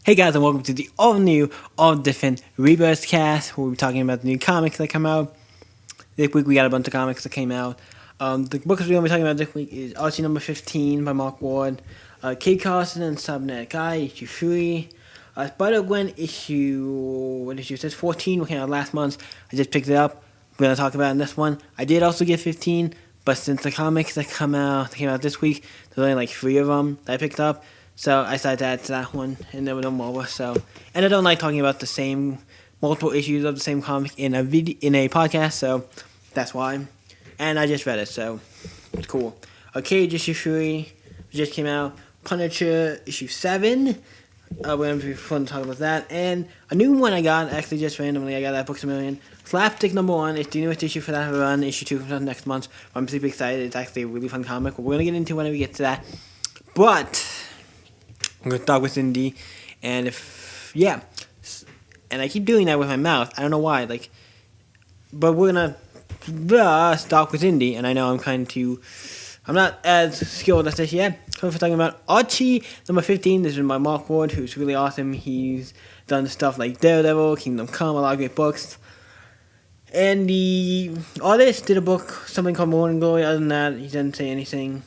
Hey guys, and welcome to the all-new, all-different rebirthcast, where we'll be talking about the new comics that come out. This week we got a bunch of comics that came out. The books we're going to be talking about this week is Archie number 15 by Mark Ward, Carson and Subnet Guy, issue 3, Spider-Gwen issue says 14, what came out last month. I just picked it up. We're going to talk about it in this one. I did also get 15, but since the comics that came out this week, there's only like 3 of them that I picked up. So I decided to add to that one, and there were no more. And I don't like talking about the same multiple issues of the same comic in a podcast, so that's why. And I just read it, so it's cool. Cage issue 3 just came out. Punisher issue 7. We're gonna be fun to talk about that. And a new one I got, actually just randomly, I got that Books A Million. Slapstick number 1. It's the newest issue for that run. Issue 2 comes out next month. I'm super excited. It's actually a really fun comic. We're gonna get into when we get to that. But I'm going to start with Indy, and and I keep doing that with my mouth. I don't know why, but we're going to start with Indy, and I know I'm not as skilled as this yet. So we're talking about Archie, number 15. This is by Mark Ward, who's really awesome. He's done stuff like Daredevil, Kingdom Come, a lot of great books. And the artist did a book, something called Morning Glory. Other than that, he doesn't say anything.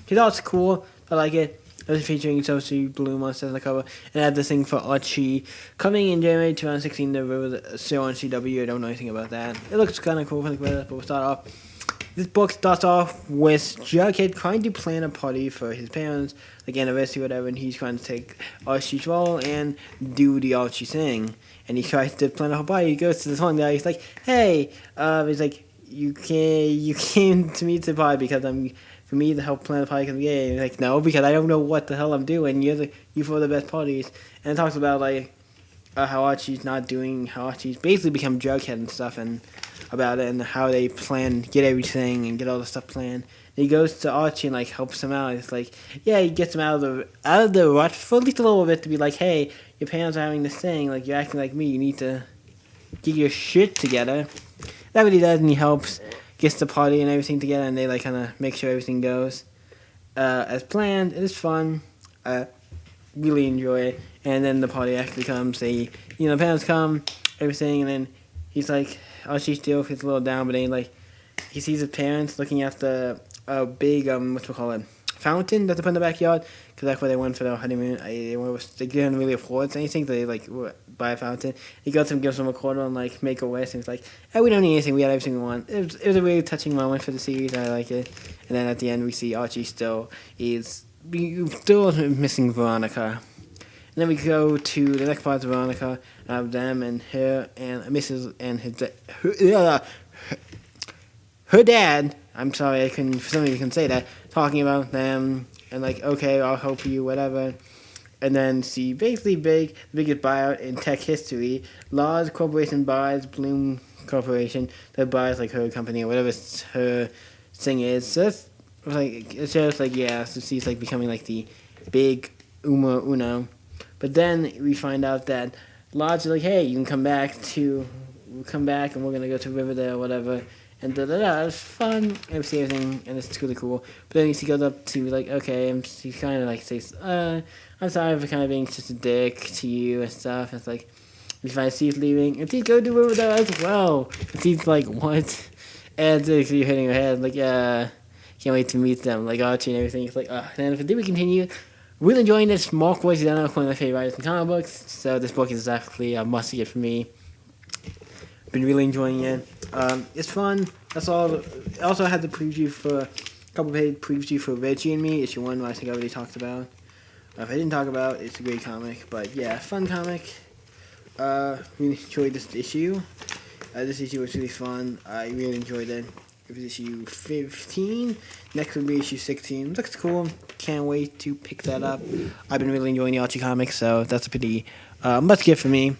His art's cool. I like it. It was featuring Sophie Bloom on the cover, and I had this thing for Archie coming in January 2016. The show on CW. I don't know anything about that. It looks kind of cool, but we'll start off. This book starts off with Jughead trying to plan a party for his parents, like anniversary, whatever, and he's trying to take Archie's role and do the Archie thing. And he tries to plan a whole party. He goes to this one guy. He's like, "Hey," he's like, "You came to me to party because for me to help plan the party because yeah." He's like, "No, because I don't know what the hell I'm doing. You for the best parties." And it talks about how Archie's basically become Jughead and stuff, and about it and how they get everything and get all the stuff planned. And he goes to Archie and helps him out. It's like, yeah, he gets him out of the rut for at least a little bit to be like, "Hey, your parents are having this thing. You're acting like me. You need to get your shit together." That's what he does, and he helps. Gets the party and everything together, and they kind of make sure everything goes as planned. It is fun. Really enjoy it. And then the party actually comes. The parents come, everything, and then he's like, Archie still feels a little down, but then he sees his parents looking at the big fountain that's up in the backyard, because that's where they went for their honeymoon. They didn't really afford anything, so they buy a fountain. He goes and gives them a quarter and make a wish, and he's like, "Hey, we don't need anything. We got everything we want." It was a really touching moment for the series. I like it. And then at the end, we see Archie still missing Veronica. And then we go to the next part of Veronica, them and her and Mrs. and her dad. I'm sorry, for some reason I couldn't say that. Talking about them and okay, I'll help you, whatever. And then see basically the biggest buyout in tech history. Large corporation buys Bloom Corporation that buys her company or whatever her thing is. So it's just yeah. So she's becoming the big Uno. But then we find out that Lodge is hey, you can come back and we're gonna go to Riverdale or whatever. And it's fun, and we see everything, and it's really cool. But then he goes up to okay, and he kind of says, "I'm sorry for kind of being such a dick to you and stuff." And it's we find Steve's leaving, and Steve go to Riverdale as well. And Steve's what? And you're hitting her head, can't wait to meet them, Archie and everything. It's and then if we continue, really enjoying this. Mark Ward is one of my favorite writers in comic books, so this book is actually a must-get for me. Been really enjoying it. It's fun. That's all. I also had the couple-page preview for Reggie and Me, issue 1, I think I already talked about. If I didn't talk about, it's a great comic. But yeah, fun comic. Really enjoyed this issue. This issue was really fun. I really enjoyed it. It was issue 15. Next will be issue 16. Looks cool. Can't wait to pick that up. I've been really enjoying the Archie comics, so that's a pretty must-get for me.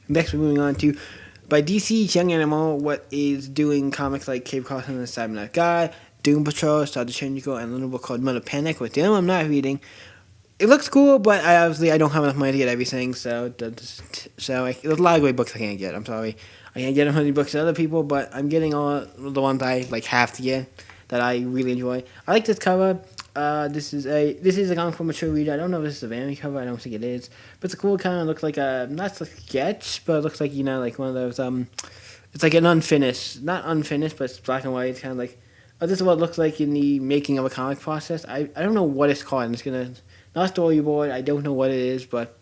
Next, we're moving on to by DC's Young Animal, what is doing comics like Cape Carson and the Cybernetic Guy, Doom Patrol, Star Changico, and a little book called Mother Panic, which I'm not reading. It looks cool, but I don't have enough money to get everything, so there's a lot of great books I can't get. I'm sorry. I can't get 100 books to other people, but I'm getting all the ones I have to get. that I really enjoy. I like this cover. This is a comic for mature reader. I don't know if this is a vanity cover. I don't think it is, but it's a cool kind of looks like a not a sketch, but it looks like like one of those it's like an not unfinished, but it's black and white. It's kind of like this is what it looks like in the making of a comic process. I don't know what it's called. It's gonna not storyboard. I don't know what it is, but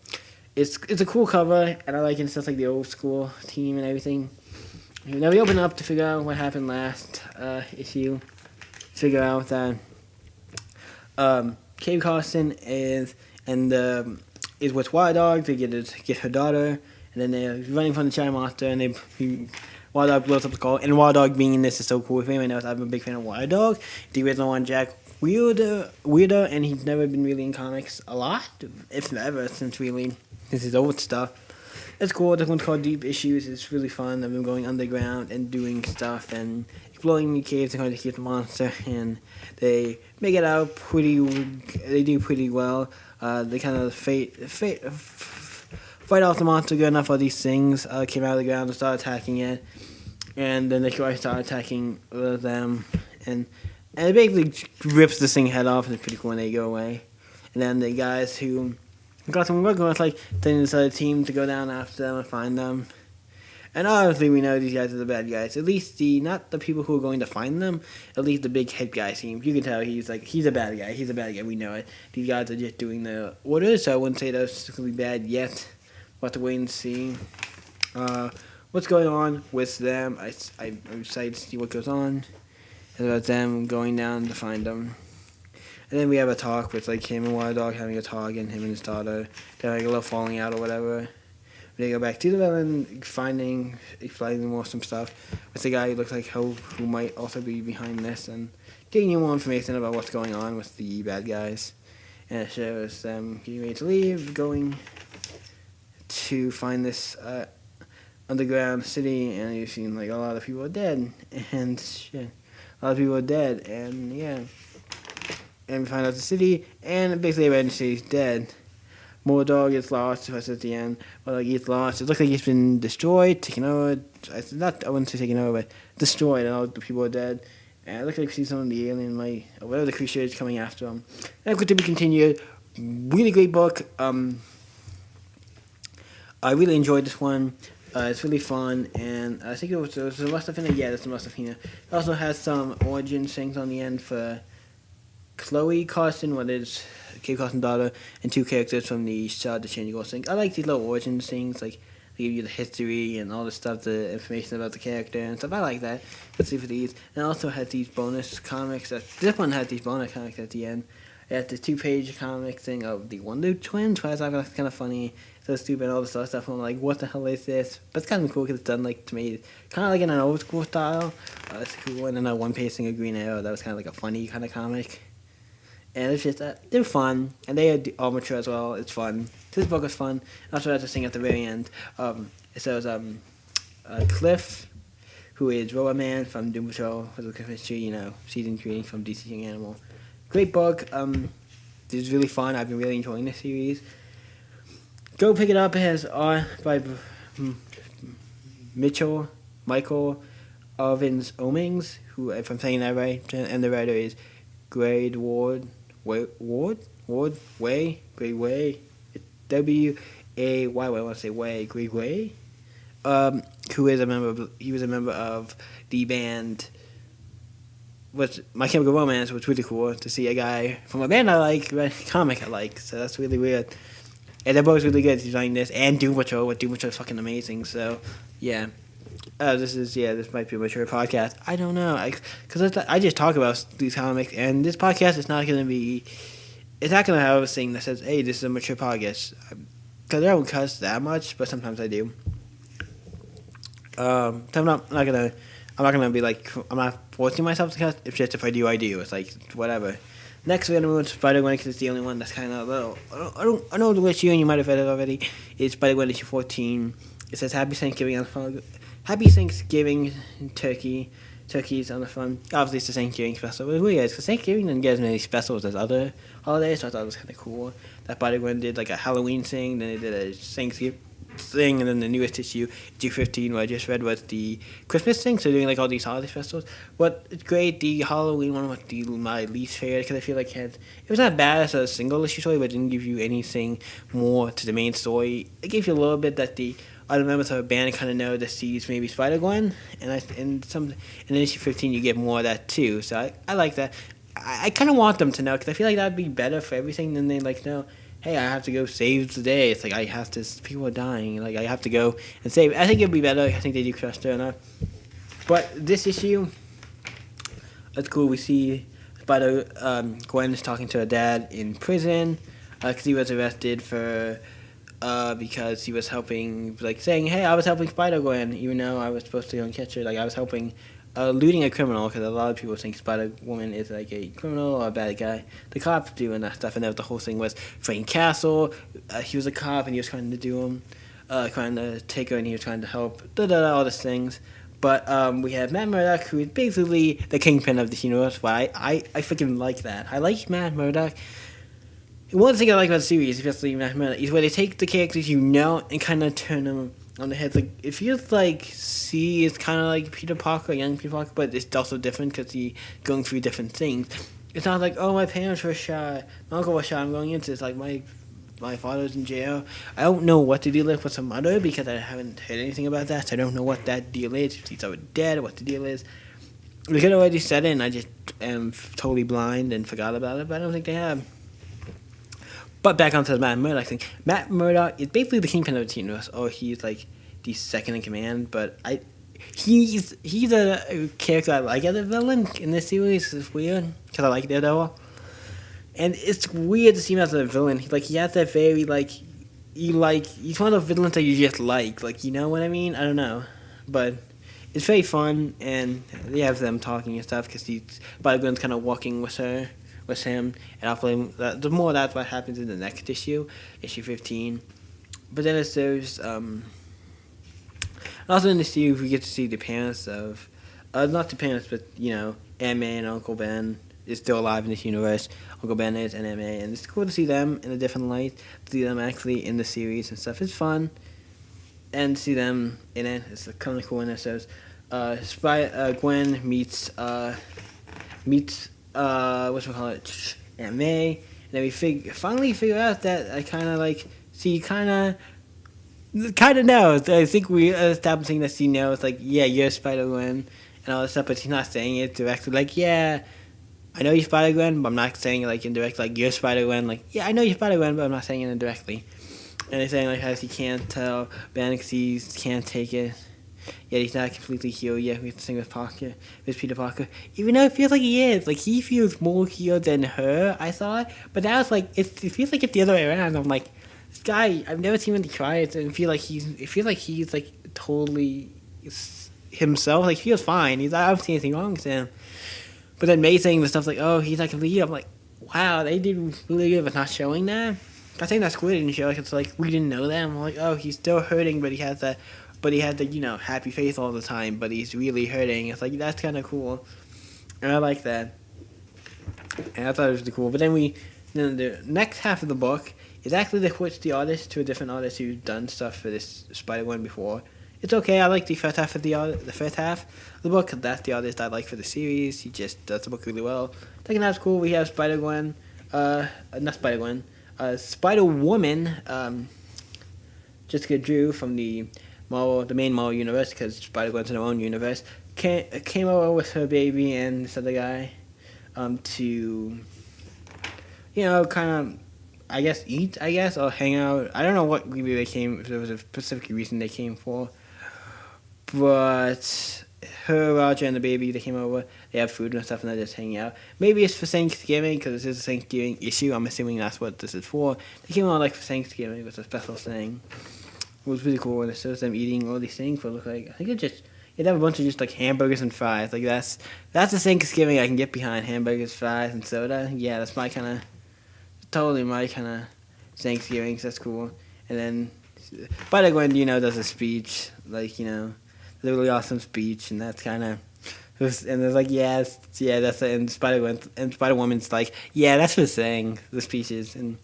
it's a cool cover, and I like it. It's just like the old school team and everything. Now we open up to figure out what happened last issue. Figure out that Carson is with Wild Dog to get her daughter, and then they're running from the giant monster, and Wild Dog blows up the car. And Wild Dog being in this is so cool. If anyone knows, I'm a big fan of Wild Dog. The original one, Jack Weirder, and he's never been really in comics a lot, if ever, since his old stuff. It's cool. This one's called Deep Issues. It's really fun. I've been going underground and doing stuff and exploring the caves and trying to keep the monster, and they make it out they do pretty well. They kind of fight off the monster good enough. All these things came out of the ground and started attacking it, and then they start attacking them, and it basically rips this thing head off, and it's pretty cool when they go away. And then the guys who got some work on, then decided a team to go down after them and find them. And obviously we know these guys are the bad guys. At least not the people who are going to find them, at least the big head guy seems. You can tell he's a bad guy. He's a bad guy, we know it. These guys are just doing the orders, so I wouldn't say they're particularly bad yet. We'll have to wait and see what's going on with them. I'm excited to see what goes on. It's about them going down to find them. And then we have a talk with him and Wild Dog having a talk, and him and his daughter. They're a little falling out or whatever. They go back to the villain, explaining more some stuff with the guy who looks like who might also be behind this, and getting you more information about what's going on with the bad guys. And it shows them getting ready to leave, going to find this underground city, and you've seen a lot of people are dead, and shit. A lot of people are dead, and yeah. And we find out the city, and basically everybody in the city's dead. Dog gets lost, that's at the end. He gets lost. It looks like he's been destroyed, taken over. I wouldn't say taken over, but destroyed, and all the people are dead. And it looks like we see some of the alien, or whatever the creature is coming after him. And to be continued. Really great book. I really enjoyed this one. It's really fun, and I think there was some more stuff in it. Yeah, there's some more stuff in it. It also has some origin things on the end for Chloe Carson, what is Kate Carson's daughter, and two characters from the Shard the Changing Ghost things. I like these little origin things, they give you the history and all the stuff, the information about the character and stuff. I like that. Let's see for these. And it also has these bonus comics. This one has these bonus comics at the end. It has the 2-page comic thing of the Wonder Twins, which I thought was kind of funny. So stupid, all this other stuff. I'm like, what the hell is this? But it's kind of cool because it's done to me, kind of in an old school style. It's a cool one. And a 1-page thing of Green Arrow. That was kind of a funny kind of comic. And it's just, they're fun, and they are all mature as well. It's fun. This book was fun. Also, that's the thing at the very end. It says Cliff, who is Robot Man from Doom Patrol, Physical History, season 3 from DC Young Animal. Great book. This is really fun. I've been really enjoying this series. Go pick it up. It has art by Michael Ovens Omings, who, if I'm saying that right, and the writer is Grade Ward Way, W-A-Y-Y, I want to say Way, Grade Way, he was a member of the band, My Chemical Romance, which was really cool to see a guy from a band I like, a comic I like, so that's really weird. And they're both really good designing this, and Doom Patrol, Doom Patrol is fucking amazing, so, yeah. This might be a mature podcast. I don't know, because I just talk about these comics, and this podcast is not going to have a thing that says, hey, this is a mature podcast, because I don't cuss that much, but sometimes I do. I'm not gonna be I'm not forcing myself to cuss. It's just if I do, I do. It's whatever. Next, we're gonna move to Spider-Gwen because it's the only one that's kind of a little. I know which year, and you might have read it already. It's Spider-Gwen issue 14. It says Happy Thanksgiving on the front. Happy Thanksgiving, turkeys on the front. Obviously, it's the Thanksgiving special. It was weird because Thanksgiving didn't get as many specials as other holidays, so I thought it was kind of cool that Spider-Gwen did a Halloween thing, then they did a Thanksgiving thing, and then the newest issue, issue 15, what I just read was the Christmas thing. So doing like all these holiday festivals. But it's great. The Halloween one was my least favorite because I feel like it was not bad as a single issue story, but it didn't give you anything more to the main story. It gave you a little bit that the other members of a band kind of know that she's maybe Spider-Gwen, and in issue 15 you get more of that too. So I like that. I kind of want them to know because I feel like that'd be better for everything than they like know. Hey, I have to go save the day. It's like I have to. People are dying. Like I have to go and save. I think it'd be better. I think they do trust her enough. But this issue, it's cool. We see Spider Gwen is talking to her dad in prison because he was arrested for because he was helping, like saying, "Hey, I was helping Spider Gwen, even though I was supposed to go and catch her. Like I was helping." Looting a criminal, because a lot of people think Spider-Woman is like a criminal or a bad guy. The cops doing that stuff, and that was the whole thing was Frank Castle. He was a cop, and he was trying to do him, trying to take her, and he was trying to help. All these things. But we have Matt Murdock, who is basically the kingpin of this universe. Why I freaking like that. I like Matt Murdock. One thing I like about the series, especially Matt Murdock, is where they take the characters you know and kind of turn them on the head. Like it feels like C is kind of like Peter Parker, young Peter Parker, but it's also different because he's going through different things. It's not like, oh, my parents were shot, my uncle was shot, I'm going into this. Like my father's in jail. I don't know what the deal is with some mother because I haven't heard anything about that. So I don't know what that deal is. If he's already dead or what the deal is. We could already said it, and I just am totally blind and forgot about it. But I don't think they have. But back onto the Matt Murdock thing. Matt Murdock is basically the kingpin of the universe, or he's like the second in command. But he's a character I like as a villain in this series. It's weird because I like Daredevil, and it's weird to see him as a villain. He has that very he's one of the villains that you just like you know what I mean? I don't know, but it's very fun, and they have them talking and stuff because Spider-Gwen's kind of walking with him, and hopefully the more that's what happens in the next issue 15. But then there's also in the series we get to see the parents of, not the parents, but Aunt May and Uncle Ben is still alive in this universe. Uncle Ben is and Aunt May, and it's cool to see them in a different light, to see them actually in the series and stuff. It's fun, and to see them in it. It's kind of cool when it says Gwen meets Aunt May, and then we finally figure out that I kind of she kind of knows. I think we establishing that she knows, you're Spider-Gwen and all this stuff, but she's not saying it directly. Yeah, I know you're Spider-Gwen, but I'm not saying it indirectly. You're Spider-Gwen. Yeah, I know you're Spider-Gwen, but I'm not saying it indirectly. And they're saying how she can't tell Ben because he can't take it. Yeah, he's not completely healed yet. We have to sing with Peter Parker. Even though it feels like he is. He feels more healed than her, I thought. But now it feels like it's the other way around. I'm like, this guy, I've never seen him try it, and it feels like he's totally himself. He feels fine. I don't see anything wrong with him. But then May saying the stuff oh, he's not completely healed. I'm like, wow, they did really good with not showing that. I think that's cool they didn't show it. It's we didn't know that. I'm like, oh, he's still hurting, but he has that. But he had the, happy face all the time, but he's really hurting. It's that's kind of cool. And I like that. And I thought it was really cool. But then the next half of the book is actually they switch the artist to a different artist who's done stuff for this Spider-Gwen before. It's okay. I like the first half of the book. That's the artist I like for the series. He just does the book really well. Second half's cool. We have Spider-Gwen. Not Spider-Gwen. Spider-Woman. Jessica Drew from the main Marvel universe, because Spider-Gwen's in her own universe, came over with her baby and this other guy to, kind of, I guess, eat, or hang out. I don't know what really they came, if there was a specific reason they came for. But her, Roger, and the baby, they came over, they have food and stuff, and they're just hanging out. Maybe it's for Thanksgiving, because this is a Thanksgiving issue. I'm assuming that's what this is for. They came over for Thanksgiving. It was a special thing. It was really cool when it shows them eating all these things. But look I think they have a bunch of just hamburgers and fries. That's a Thanksgiving I can get behind. Hamburgers, fries, and soda. Yeah, that's totally my kind of Thanksgiving. So that's cool. And then Spider-Gwen, does a speech, a really awesome speech, and that's kind of. And there's that's it. And Spider-Gwen and Spider-Woman's yeah, that's her saying the speeches, and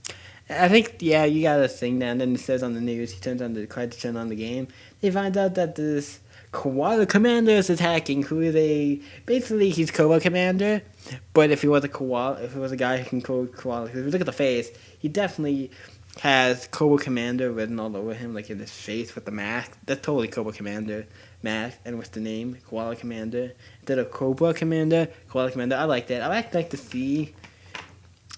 I think, yeah, you got a thing there, and then it says on the news, he turns on the card to turn on the game. They find out that this koala commander is attacking, who they, basically he's Cobra Commander, but if he was a koala, if he was a guy who can code koala, if you look at the face, he definitely has Cobra Commander written all over him, like in his face with the mask. That's totally Cobra Commander mask, and with the name, Koala Commander. Instead of Cobra Commander, Koala Commander. I like that. I like to see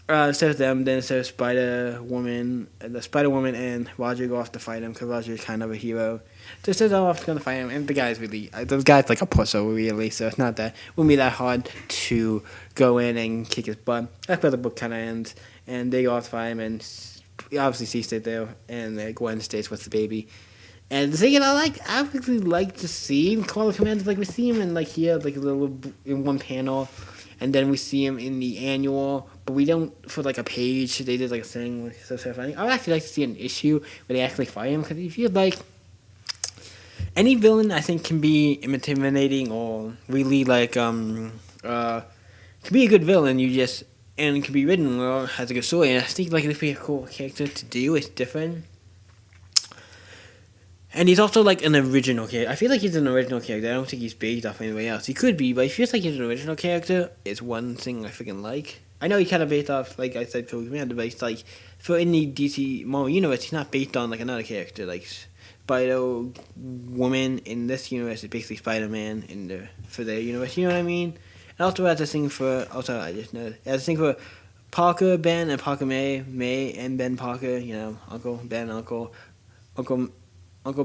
instead of them, then instead of Spider-Woman, the Spider-Woman and Roger go off to fight him, because Roger is kind of a hero. So instead of off going to fight him, and the guy's really, the guy's like a pushover, really, so it's not that, wouldn't be that hard to go in and kick his butt. That's where the book kind of ends, and they go off to fight him, and obviously she stayed there, and Gwen stays with the baby. And the thing that I really like to see Koala Commander, like we see him in like here, like a little in one panel, and then we see him in the annual, but we don't for like a page. They did like a thing with so funny. I would actually like to see an issue where they actually fight him, because if you like any villain, I think can be intimidating or really like can be a good villain. You just and can be written well, has a good story. And I think like it'd be a cool character to do. It's different. And he's also like an original character. I feel like he's an original character. I don't think he's based off anybody else. He could be, but he feels like he's an original character. It's one thing I freaking like. I know he kind of based off, like I said, Cobra Commander, but it's like for in the DC Marvel universe, he's not based on like another character. Like Spider-Woman in this universe is basically Spider-Man for their universe. You know what I mean? And also has a thing for I just know it has a thing for Parker Ben and Parker May and Ben Parker. You know, Uncle Ben, Uncle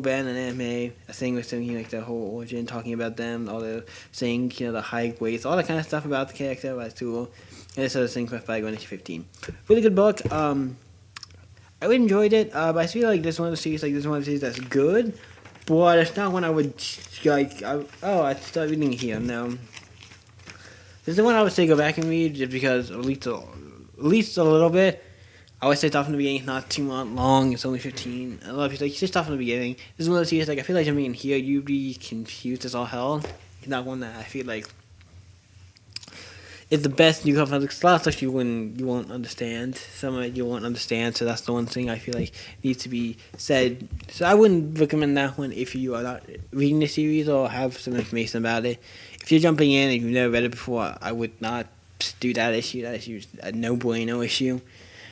Ben and Aunt May, a thing with them, like the whole origin, talking about them, all the saying, the high weights, all that kind of stuff about the character, that's cool. And this other thing by Gwen 15. Really good book. I really enjoyed it, but I feel like this one of the series that's good, but it's not one I would like. I started reading it here. No, this is the one I would say go back and read just because at least a little bit. I always say stuff in the beginning, not too long, it's only 15. A lot of people like, just stuff in the beginning. This is one of those series, like, I feel like jumping in here, you'd be confused as all hell. It's not one that I feel like is the best new comic. There's a lot of stuff you won't understand. Some of it you won't understand, so that's the one thing I feel like needs to be said. So I wouldn't recommend that one if you are not reading the series or have some information about it. If you're jumping in and you've never read it before, I would not do that issue. That issue is a no-bueno issue.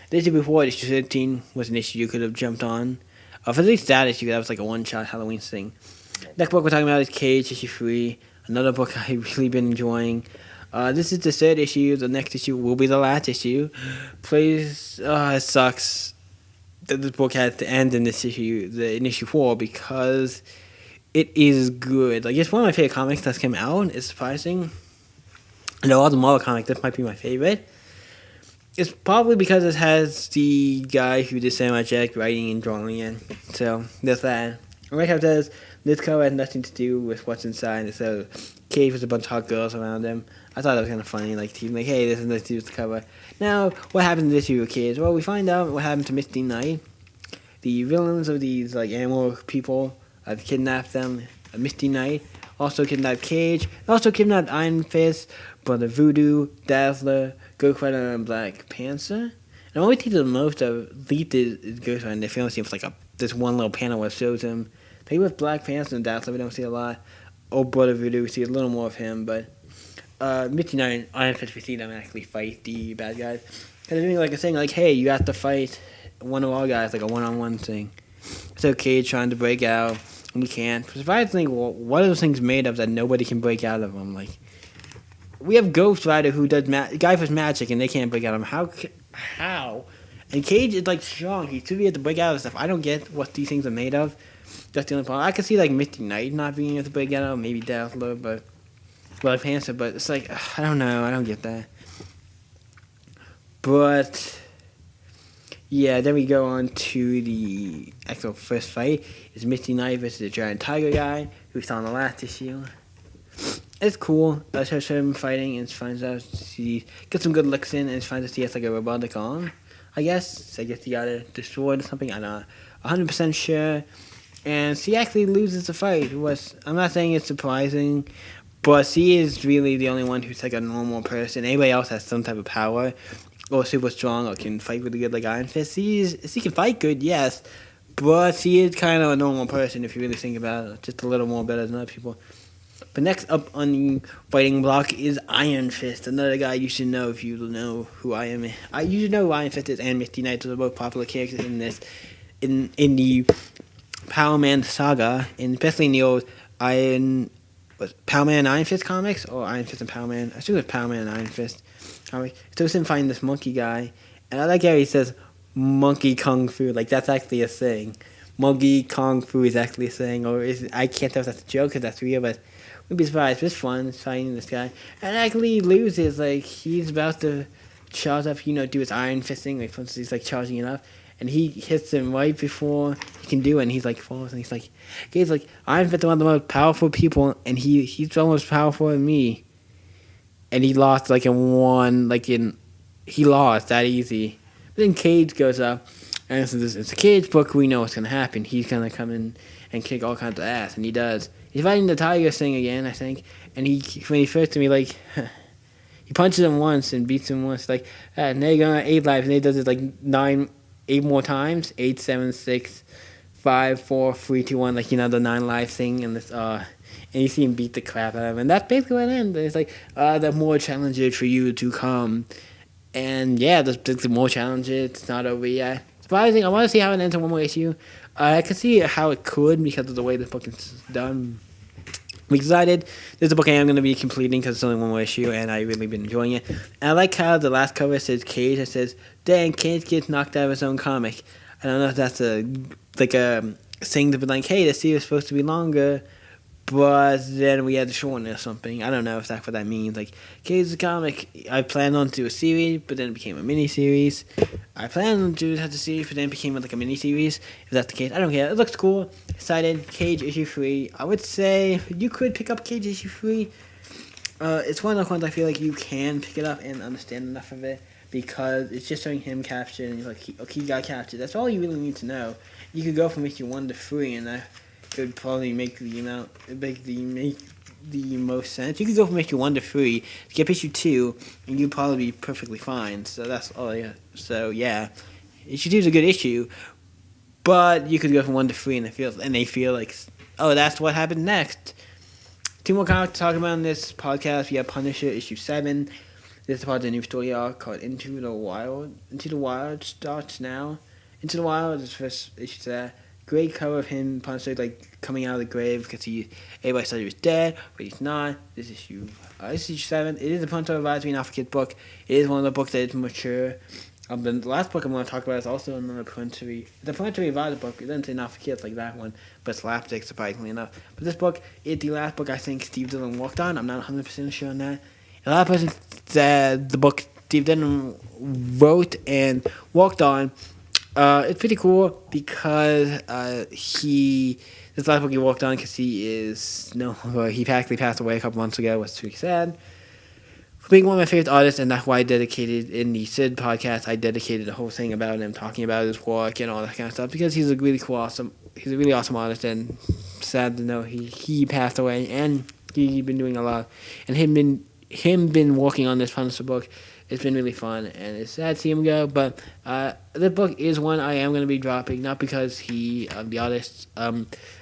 The issue before, issue 13, was an issue you could have jumped on. For at least that issue, that was like a one-shot Halloween thing. Next book we're talking about is Cage, issue 3. Another book I've really been enjoying. This is the third issue. The next issue will be the last issue. Please, it sucks that this book has to end in this issue, in issue 4, because it is good. Like, it's one of my favorite comics that's come out. It's surprising. And all the Marvel comics, this might be my favorite. It's probably because it has the guy who did Samurai Jack writing and drawing it. So, there's that. I like how it says, this cover has nothing to do with what's inside. So, Cage with a bunch of hot girls around him. I thought that was kind of funny. Like, hey, this has nothing to do with the cover. Now, what happened to this issue with Cage? Well, we find out what happened to Misty Knight. The villains of these, like, animal people have kidnapped them. Misty Knight also kidnapped Cage. Also kidnapped Iron Fist, Brother Voodoo, Dazzler, Ghost Rider, and Black Panther. And what we see the most of Leap is Ghost Rider. They film seems like this one little panel where it shows him. But with Black Panther and Dazzler, we don't see a lot. Old Brother Voodoo, we see a little more of him. But Misty Knight and Iron Fist, we see them actually fight the bad guys. And they're doing like a thing like, hey, you have to fight one of our guys, like a one-on-one thing. So Cage trying to break out, and we can't. Surprisingly, what are those things made of that nobody can break out of them? Like, we have Ghost Rider who does guy with magic, and they can't break out of him. How? And Cage is like strong. He should be able to break out of stuff. I don't get what these things are made of. That's the only problem. I could see like Misty Knight not being able to break out of, maybe Dazzler, but Black Panther. But it's like I don't know. I don't get that. But yeah, then we go on to the actual first fight. It's Misty Knight versus the giant tiger guy who we saw in the last issue. It's cool. I shows him fighting and finds out she gets some good looks in and finds out he has like a robotic arm. I guess he got it destroyed or something. I'm not 100% sure. And she actually loses the fight. I'm not saying it's surprising, but she is really the only one who's like a normal person. Anybody else has some type of power. or super strong or can fight really good like Iron Fist. He can fight good, yes, but he is kind of a normal person if you really think about it. Just a little more better than other people. But next up on the fighting block is Iron Fist, another guy you should know if you know who I am. You should know who Iron Fist is and Misty Knight are both popular characters in this, in the Power Man saga, and especially in the old Power Man and Iron Fist comics, or Iron Fist and Power Man. I think it was Power Man and Iron Fist comic. So it's him fighting this monkey guy, and I like how he says monkey kung fu, like that's actually a thing. Monkey kung fu is actually a thing, or I can't tell if that's a joke or that's real, but we'd be surprised. It's fun fighting this guy, and actually he loses. Like he's about to charge up, do his Iron Fist thing. Like once he's like charging it up, and he hits him right before he can do it, and he's like falls, and he's like Iron Fist is one of the most powerful people, and he's almost powerful than me, and he lost he lost that easy. But then Cage goes up, and since it's a Cage book, we know what's gonna happen. He's gonna come in and kick all kinds of ass, and he does. He's fighting the Tiger thing again, I think, and when he first to me, like, he punches him once and beats him once, like, and they're gonna 8 lives, and he does it like 8 more times, 8, 7, 6, 5, 4, 3, 2, 1, like, the 9 life thing, and this, and you see him beat the crap out of him, and that's basically what it ends. It's like, there are more challenges for you to come, and yeah, there's more challenges, it's not over yet. Surprising, I want to see how it ends in one more issue. I can see how it could because of the way the book is done. I'm excited. This is a book I am going to be completing because it's only one more issue, and I've really been enjoying it. And I like how the last cover says Cage. It says, "Dang, Cage gets knocked out of his own comic." I don't know if that's a thing to be like, hey, the series is supposed to be longer, but then we had to shorten it or something. I don't know if that's what that means. Like, Cage's comic, I planned on to do a series, but then it became a mini-series. I planned on to have the series, but then it became like a mini-series. If that's the case, I don't care. It looks cool. Excited. Cage issue 3. I would say you could pick up Cage issue 3. It's one of those ones I feel like you can pick it up and understand enough of it, because it's just showing him captured, and you're like, okay, he got captured. That's all you really need to know. You could go from issue 1 to 3, and that could probably make the most sense. You could go from issue 1 to 3, skip issue 2, and you'd probably be perfectly fine. So that's all. Yeah. So yeah, issue 2 is a good issue, but you could go from 1 to 3, and they feel like, oh, that's what happened next. 2 more comics to talk about in this podcast. We have Punisher issue 7. This is part of the new story arc called Into the Wild. Into the Wild starts now. Into the Wild is the first issue to that. Great cover of him, Punisher, like, coming out of the grave because everybody thought he was dead, but he's not. This issue 7. It is a Punisher Advisory Not for Kids book. It is one of the books that is mature. The last book I'm going to talk about is also another Punisher. The Punisher Advisory book, it doesn't say Not for Kids like that one, but slapstick, surprisingly enough. But this book is the last book I think Steve Dillon worked on. I'm not 100% sure on that. A lot of person said the book Steve Dillon wrote and worked on. It's pretty cool because this last book he worked on because he practically passed away a couple months ago. Was pretty sad. For being one of my favorite artists, and that's why I dedicated in the Sid podcast, I dedicated the whole thing about him, talking about his work and all that kind of stuff, because he's a really awesome artist, and sad to know he passed away, and he's been doing a lot, and him been working on this Punisher book. It's been really fun, and it's sad to see him go, but this book is one I am going to be dropping, not because the artist,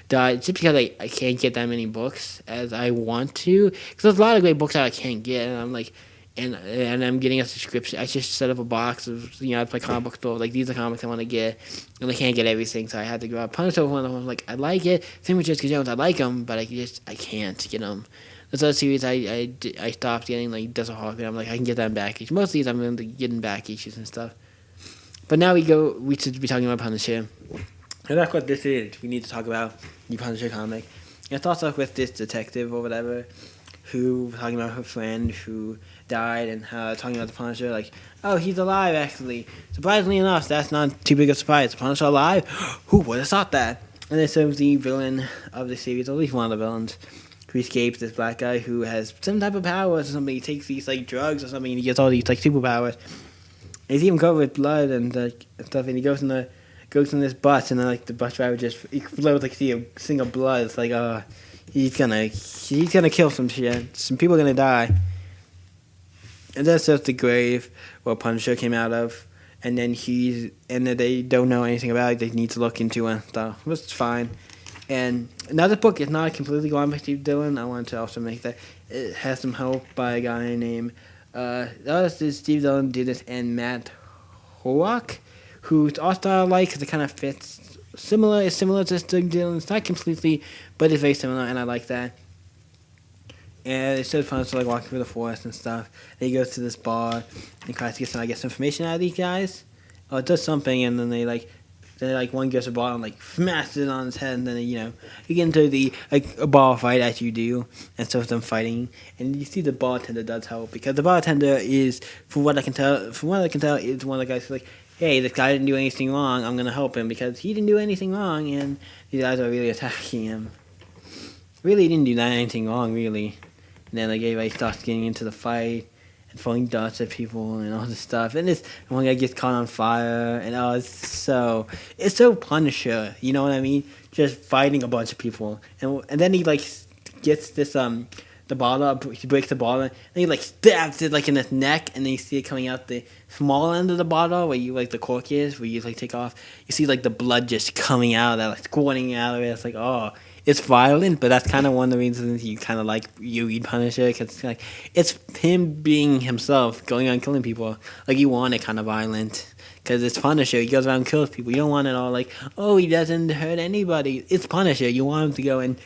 died, just because I can't get that many books as I want to, because there's a lot of great books that I can't get, and I'm like, and I'm getting a subscription. I just set up a box of, it's my comic book store, like, these are comics I want to get, and I can't get everything, so I had to go out. Punisher was one of them, like, I like it, same with Jessica Jones, I like them, but I can't get them. This other series I stopped getting, like Desert Hawk, and I'm like, I can get that in back issues. Most of these I'm going to get in back issues and stuff. But now we should be talking about Punisher. And that's what this is. We need to talk about the Punisher comic. And it starts off with this detective or whatever, who talking about her friend who died, and talking about the Punisher, like, oh, he's alive actually. Surprisingly enough, that's not too big a surprise. The Punisher alive? Who would have thought that? And then serves the villain of the series, or at least one of the villains, who escapes, this black guy who has some type of powers or something. He takes these like drugs or something, and he gets all these like superpowers. And he's even covered with blood and stuff. And he goes in this bus, and then like the bus driver just explodes, like, see a single blood. It's like, he's gonna kill some shit. Some people are gonna die. And that's just the grave where Punisher came out of. And then they don't know anything about it. They need to look into it and stuff. Which is fine. And another book is not completely gone by Steve Dillon. I wanted to also make that. It has some help by a guy named Steve Dillon did this, and Matt Horak, whose art style I like because it kind of fits. It's similar to Steve Dillon. It's not completely, but it's very similar, and I like that. And it's so fun to like walking through the forest and stuff. And he goes to this bar and tries to get some information out of these guys. Or it does something, and then one gets a ball and like smashes it on his head, and then you get into a bar fight as you do, and so them fighting, and you see the bartender does help because the bartender is, from what I can tell, is one of the guys who's like, hey, this guy didn't do anything wrong. I'm gonna help him because he didn't do anything wrong, and these guys are really attacking him. Really didn't do anything wrong, really. And then everybody starts getting into the fight and throwing darts at people and all this stuff. And one guy gets caught on fire, and it's so Punisher. You know what I mean? Just fighting a bunch of people, and then he gets this the bottle up. He breaks the bottle, and he stabs it in his neck, and then you see it coming out the small end of the bottle where you the cork is, where you take off. You see the blood just coming out, that squirting out of it. It's oh. It's violent, but that's kind of one of the reasons you kind of you read Punisher, because it's him being himself, going around killing people. You want it kind of violent, because it's Punisher. He goes around and kills people. You don't want it all he doesn't hurt anybody. It's Punisher. You want him to go and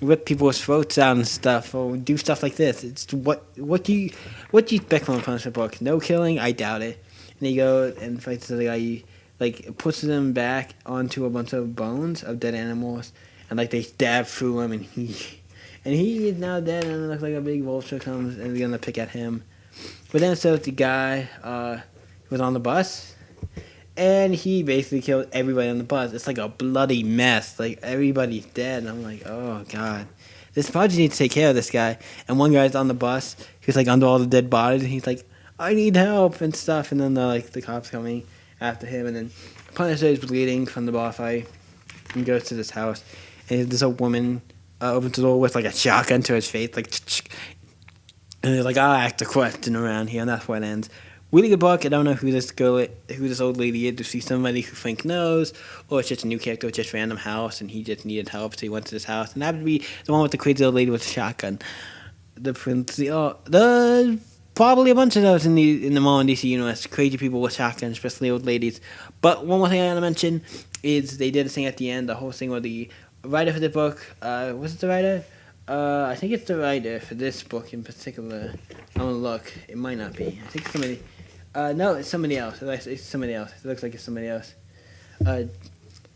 rip people's throats out and stuff, or do stuff like this. It's what do you expect from a Punisher book? No killing? I doubt it. And he goes and fights the guy, puts them back onto a bunch of bones of dead animals. And they stab through him, and he is now dead, and it looks like a big vulture comes and is gonna pick at him. But then it shows the guy who was on the bus, and he basically killed everybody on the bus. It's a bloody mess. Everybody's dead, and I'm oh god, this project needs to take care of this guy. And one guy's on the bus, he's under all the dead bodies, and he's I need help and stuff. And then the cops coming after him, and then Punisher is bleeding from the bar fight and goes to this house. And this old woman opens the door with a shotgun to his face, and he's I'll ask a question around here, and that's where it ends. Really good book. I don't know who this old lady is. To see somebody who Frank knows, or it's just a new character with just random house, and he just needed help, so he went to this house, and that would be the one with the crazy old lady with the shotgun. Probably a bunch of those in the Marvel DC universe. Crazy people with shotguns, especially old ladies. But one more thing I want to mention is they did a thing at the end. The whole thing where the writer for the book, was it the writer? I think it's the writer for this book in particular. I'm gonna look. It might not be. I think it's somebody. No, it's somebody else. It's somebody else. It looks like it's somebody else.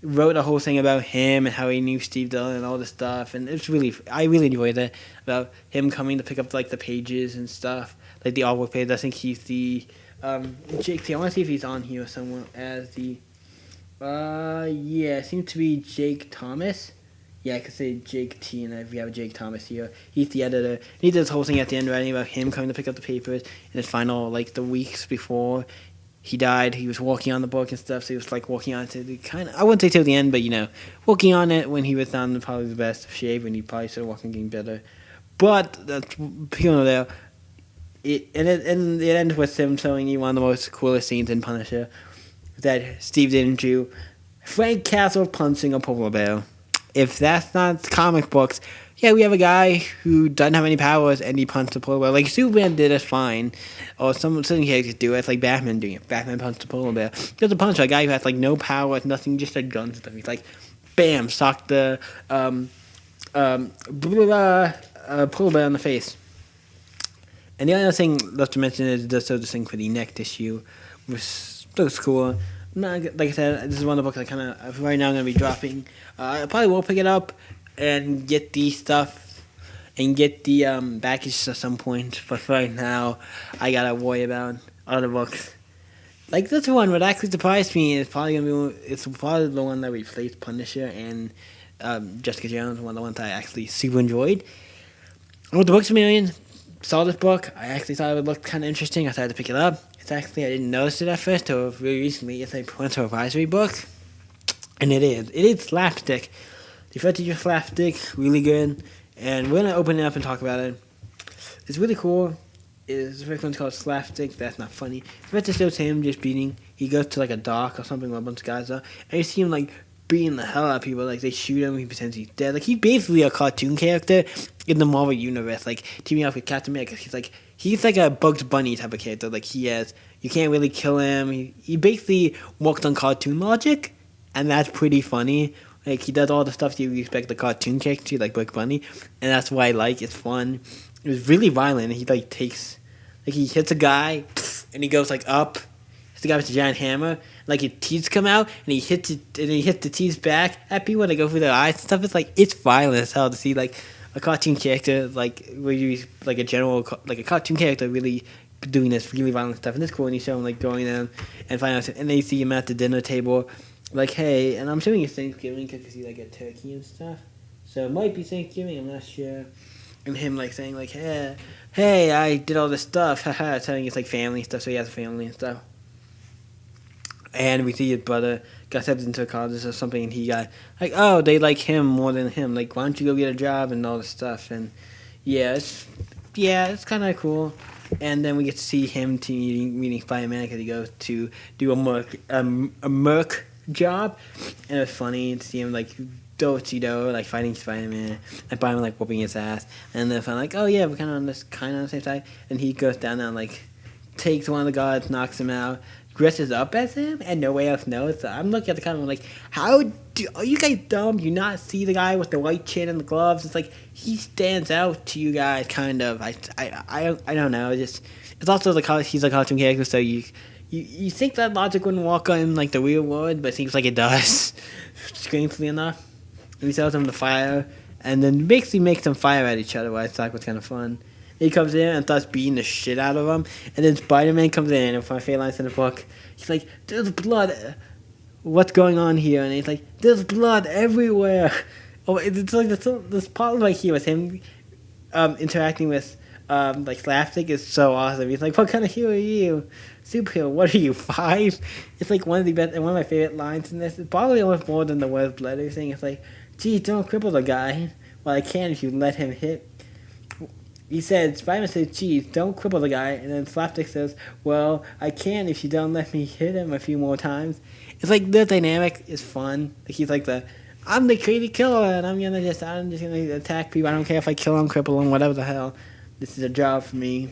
Wrote a whole thing about him and how he knew Steve Dillon and all this stuff, and I really enjoyed it, about him coming to pick up the pages and stuff, the artwork page. I think he's the Jake T. I want to see if he's on here somewhere as the. Yeah, it seems to be Jake Thomas. Yeah, I could say Jake T, and if we have a Jake Thomas here, he's the editor. He did this whole thing at the end, writing about him coming to pick up the papers in his final, the weeks before he died. He was working on the book and stuff, so he was working on it to the I wouldn't say till the end, but working on it when he was down probably the best of shape, when he probably started working, getting better. But that's there. It ends with him showing you one of the most coolest scenes in Punisher that Steve didn't do. Frank Castle punching a polar bear. If that's not comic books, yeah, we have a guy who doesn't have any powers and he punched a polar bear. Superman did it fine. Or some characters do it. It's Batman doing it. Batman punched a polar bear. There's a punch a guy who has no powers, nothing, just a gun and stuff. He's bam, socked the polar bear in the face. And the other thing left to mention is this thing for the next issue, which looks cool. Like I said, this is one of the books right now I'm going to be dropping. I probably will pick it up and get the stuff and get the package at some point. But right now, I got to worry about other books. This one, what actually surprised me is probably the one that replaced Punisher and Jessica Jones, one of the ones I actually super enjoyed. With the Books A Million, saw this book. I actually thought it would look kind of interesting. I decided to pick it up. It's actually, I didn't notice it at first, until really recently. It's a parental advisory book. And it is. It is slapstick. The first teacher slapstick, really good. And we're going to open it up and talk about it. It's really cool. the first one's called Slapstick. That's not funny. The rest of the show's him just beating. He goes to like a dock or something where a bunch of guys are, and you see him like beating the hell out of people. Like they shoot him, he pretends he's dead. Like he's basically a cartoon character in the Marvel universe. Like teaming up with Captain America. He's like a Bugs Bunny type of character. Like you can't really kill him. He basically works on cartoon logic, and that's pretty funny. Like he does all the stuff you expect the cartoon character to, like Bugs Bunny, and that's why I like. It's fun. It was really violent. He like he hits a guy, and he goes like up. Hits the guy with a giant hammer. Like his teeth come out, and he hits the teeth back at people. And they go through their eyes and stuff. It's violent as hell to see like a cartoon character where you like a cartoon character really doing this really violent stuff. And it's cool. And you show him like going down and finding out, and they see him at the dinner table, like hey. And I'm assuming it's Thanksgiving because you see like a turkey and stuff. So it might be Thanksgiving. I'm not sure. And him like saying like hey, I did all this stuff, haha, telling it's like family stuff, so he has a family and stuff. And we see his brother got accepted into college or something, and he got like, oh, they like him more than him. Like, why don't you go get a job and all this stuff? And it's kind of cool. And then we get to see him meeting Spider-Man because he goes to do a merc job, and it was funny to see him like do-do like fighting Spider-Man and Spider-Man like whooping his ass, and then I'm like, oh yeah, we're kind of on the same side. And he goes down there and like takes one of the guards, knocks him out, dresses up as him, and nobody else knows. So I'm looking at the camera, I'm like, are you guys dumb? Do you not see the guy with the white chin and the gloves? It's like he stands out to you guys, kind of. I don't know. It's also he's a cartoon character, so you think that logic wouldn't work on like the real world, but it seems like it does, strangely enough. And he sells them the fire, and then basically makes them fire at each other, which I thought was kind of fun. He comes in and starts beating the shit out of them, and then Spider-Man comes in, and for my favorite lines in the book, he's like, there's blood, what's going on here? And he's like, there's blood everywhere. Oh, it's like this part right here with him interacting with like Slapstick is so awesome. He's like, what kind of hero are you? Superhero, what are you, 5? It's like one of the best, and one of my favorite lines in this. It's probably almost more than the word blood or thing. It's like, gee, don't cripple the guy. Well, I can if you let him hit. He said, Spider-Man says, geez, don't cripple the guy. And then Slapstick says, well, I can if you don't let me hit him a few more times. It's like the dynamic is fun. Like he's like I'm the crazy killer, and I'm just gonna attack people. I don't care if I kill him, cripple him, whatever the hell. This is a job for me.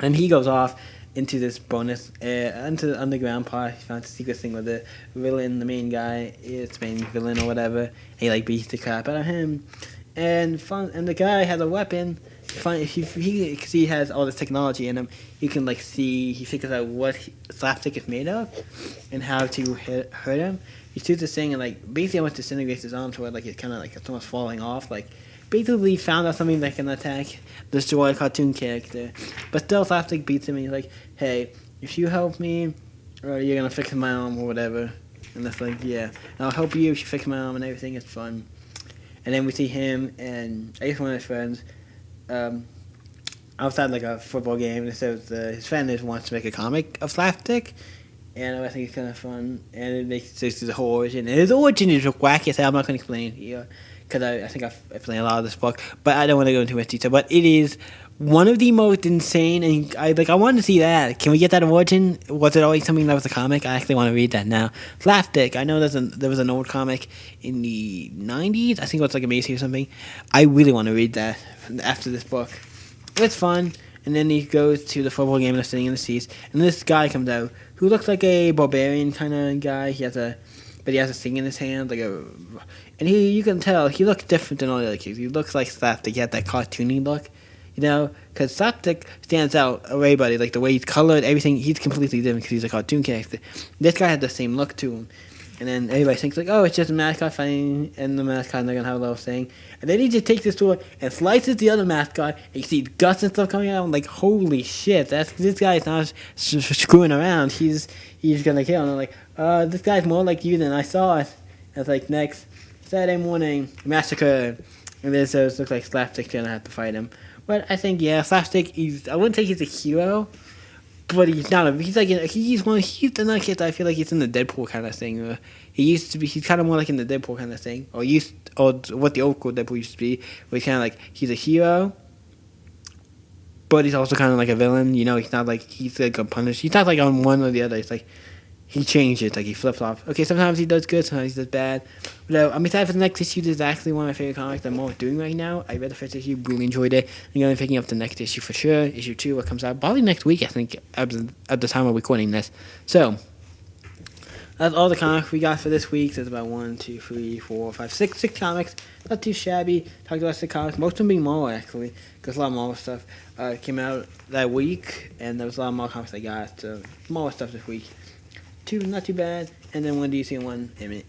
And he goes off into this bonus, into the underground part. He finds a secret thing with the villain, the main guy, it's main villain or whatever. And he like beats the crap out of him. And the guy has a weapon. Because he has all this technology in him, he can like see, he figures out what Slapstick is made of and how to hurt him. He shoots this thing and like basically almost disintegrates his arm to where like it's kind of like it's almost falling off. Like basically found out something that can attack, destroy a cartoon character. But still Slapstick beats him and he's like, hey, if you help me, or you're gonna fix my arm or whatever. And that's like, yeah, and I'll help you if you fix my arm and everything. It's fun. And then we see him and I guess one of his friends outside like a football game. And so his friend wants to make a comic of Slapstick, and I think it's kind of fun. And it makes the whole origin. And his origin is wacky as hell. I'm not going to explain it here because I think I've explained a lot of this book, but I don't want to go into much detail. But it is one of the most insane, and I wanted to see that. Can we get that origin? Was it always something that was a comic? I actually want to read that now. Slapstick. I know there was an old comic in the 90s. I think it was like a Macy or something. I really want to read that after this book. It's fun. And then he goes to the football game and they're sitting in the seats. And this guy comes out who looks like a barbarian kind of guy. He has a thing in his hand, and you can tell he looks different than all the other kids. He looks like Slapstick. He had that cartoony look. Because Slapstick stands out everybody, like the way he's colored, everything, he's completely different because he's a cartoon character. This guy had the same look to him. And then everybody thinks, like, oh, it's just a mascot fighting, and the mascot, they're going to have a little thing. And then he just takes this sword and slices the other mascot, and you see guts and stuff coming out. I'm like, holy shit, this guy's not screwing around. He's going to kill him. And I'm like, this guy's more like you than I saw it. And it's like, next, Saturday morning, massacre. And then so it looks like Slapstick's going to have to fight him. But I think, yeah, Slapstick, I wouldn't say he's a hero, but he's not he's another kid that I feel like he's in the Deadpool kind of thing. He's kind of more like in the Deadpool kind of thing, or what the old school Deadpool used to be, where he's kind of like, he's a hero, but he's also kind of like a villain. You know, he's not like he's like a punish. He's not like on one or the other. It's like he changes, like he flip flops. Okay, sometimes he does good, sometimes he does bad. But I'm excited for the next issue. This is actually one of my favorite comics I'm more doing right now. I read the first issue, really enjoyed it. I'm going to be picking up the next issue for sure. Issue 2, what comes out probably next week, I think, at the time of recording this. So, that's all the comics we got for this week. There's about 1, 2, 3, 4, 5, 6 comics. Not too shabby. Talked about the comics. Most of them being Marvel, actually, because a lot of Marvel stuff came out that week, and there was a lot of more comics I got. So, Marvel stuff this week. 2 not too bad, and then 1 DC and 1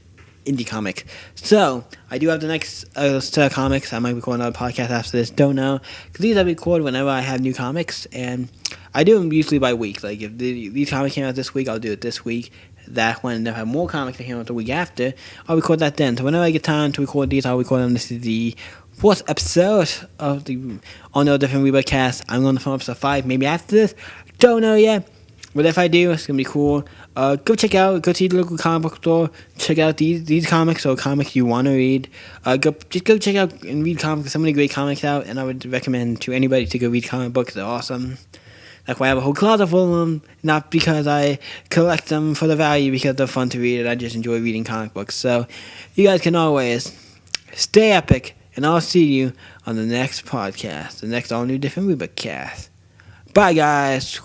indie comic. So, I do have the next set of comics. I might record another podcast after this, don't know. Because these I record whenever I have new comics, and I do them usually by week. Like, if these comics came out this week, I'll do it this week. That when I have more comics that came out the week after, I'll record that then. So whenever I get time to record these, I'll record them. This is the 4th episode of the On No Different rebirthcast. I'm going to film episode 5, maybe after this. Don't know yet. But if I do, it's going to be cool. Go see the local comic book store. Check out these comics or comics you want to read. Just go check out and read comics. There's so many great comics out, and I would recommend to anybody to go read comic books. They're awesome. Like, I have a whole closet full of them, not because I collect them for the value, because they're fun to read, and I just enjoy reading comic books. So, you guys can always stay epic, and I'll see you on the next podcast, the next all-new different rebirthcast. Bye, guys.